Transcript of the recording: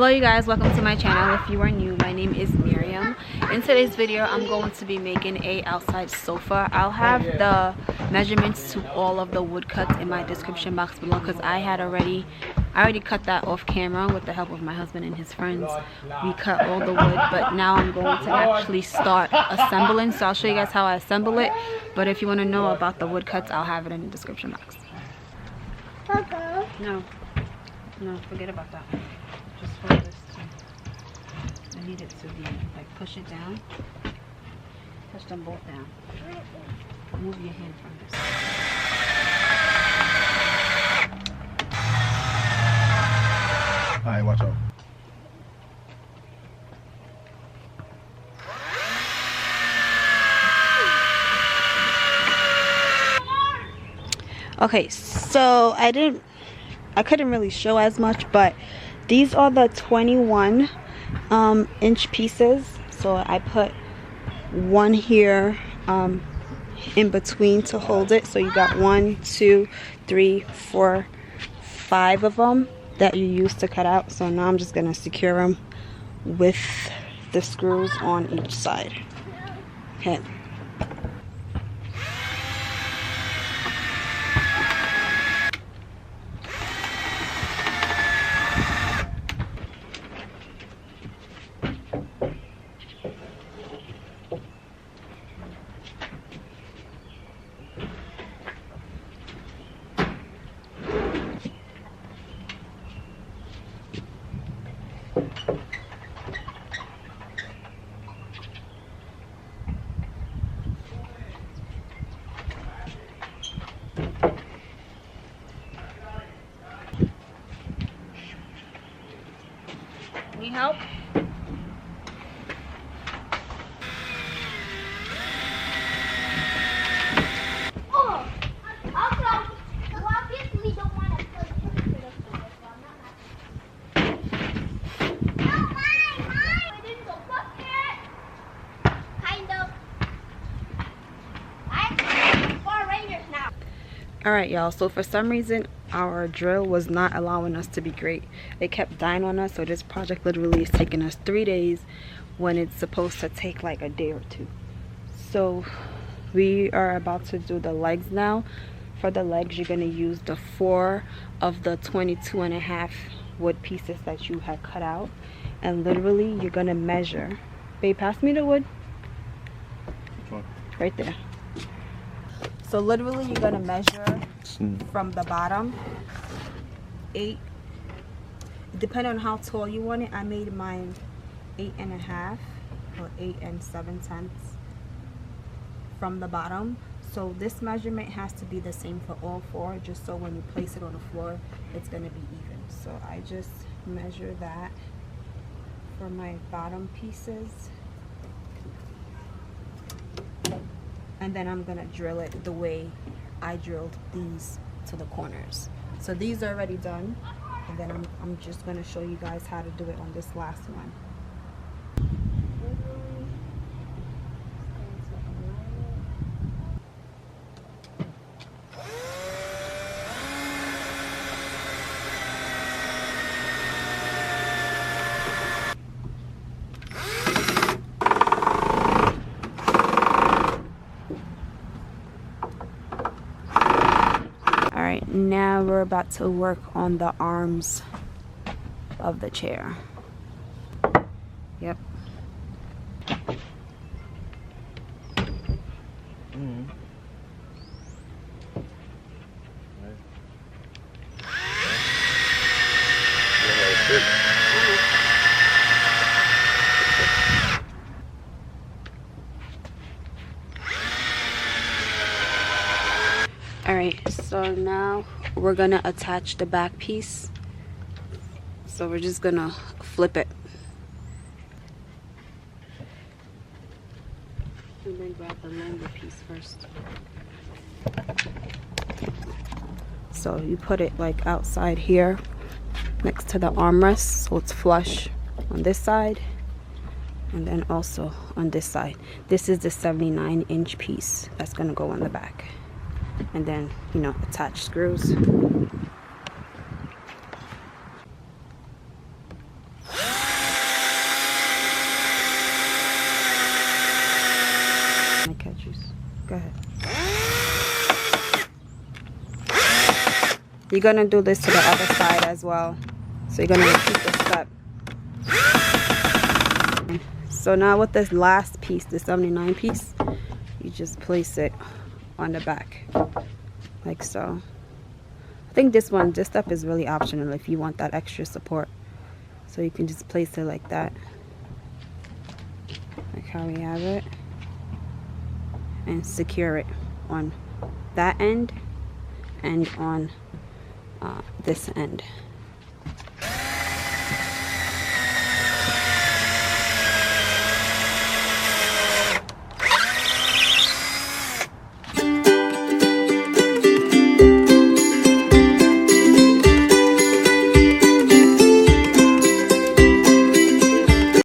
Hello you guys, welcome to my channel. If you are new, my name is Miriam. In today's video I'm going to be making a outside sofa. I'll have the measurements to all of the wood cuts in my description box below, because I already cut that off camera with the help of my husband and his friends. We cut all the wood, but now I'm going to actually start assembling, so I'll show you guys how I assemble it. But if you want to know about the wood cuts, I'll have it in the description box. No, forget about that. Just hold this too. I need it to be like, push it down. Push them both down. Move your hand from this. Alright, watch out. Okay, so I couldn't really show as much, but these are the 21 inch pieces. So I put one here in between to hold it. So you got 1, 2, 3, 4, 5 of them that you use to cut out. So now I'm just gonna secure them with the screws on each side. Okay. Need help? Oh, also, you obviously don't want to put pictures of this one. No, mine. I didn't go bucket. Kind of. I'm Power Rangers now. Alright y'all, so for some reason our drill was not allowing us to be great. It kept dying on us, so this project literally is taking us 3 days when it's supposed to take like a day or 2. So we are about to do the legs now. For the legs, you're going to use the 4 of the 22.5 wood pieces that you had cut out, and literally you're going to measure. Babe, pass me the wood. Which one? Right there. So literally you're going to measure from the bottom 8, depending on how tall you want it. I made mine 8.5 or 8 7/10 from the bottom. So this measurement has to be the same for all 4, just so when you place it on the floor it's going to be even. So I just measure that for my bottom pieces, and then I'm gonna drill it the way I drilled these to the corners. So these are already done, and then I'm just gonna show you guys how to do it on this last one. Alright, now we're about to work on the arms of the chair. Yep. Alright, so now we're gonna attach the back piece. So we're just gonna flip it. And then grab the longer piece first. So you put it like outside here next to the armrest, so it's flush on this side and then also on this side. This is the 79-inch piece that's gonna go on the back, and then, you know, attach screws. ahead, Juice. Go ahead. You're gonna do this to the other side as well. So you're gonna repeat the step. So now with this last piece, the 79 piece, you just place it on the back, like so. I think this step is really optional if you want that extra support. So you can just place it like that, like how we have it, and secure it on that end and on this end.